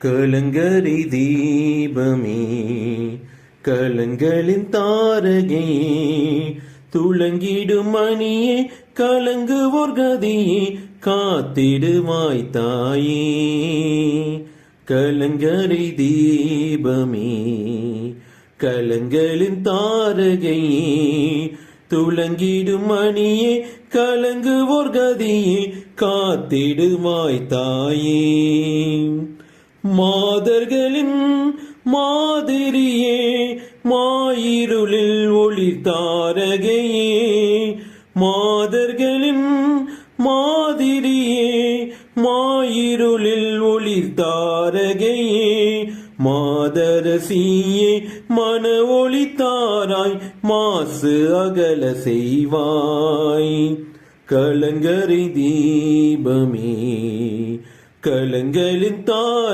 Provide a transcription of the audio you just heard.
கலங்கரை தீபமே கலங்களின் தாரகையே துளங்கிடும் மணியே கலங்குவோர் கதியே காத்திடுவாய் தாயே. கலங்கரை தீபமே கலங்களின் தாரகையே துளங்கிடும் மணியே கலங்குவோர் கதியே காத்திடுவாய் தாயே. மாதர்களின் மாதிரியே மாயிருளில் ஒளி தாரகையே. மாதர்களின் மாதிரியே மாயிருளில் ஒளி தாரகையே. மாதரசியே மன ஒளி தாராய் மாசு அகல செய்வாய். கலங்கரை தீபமே கலங்களின்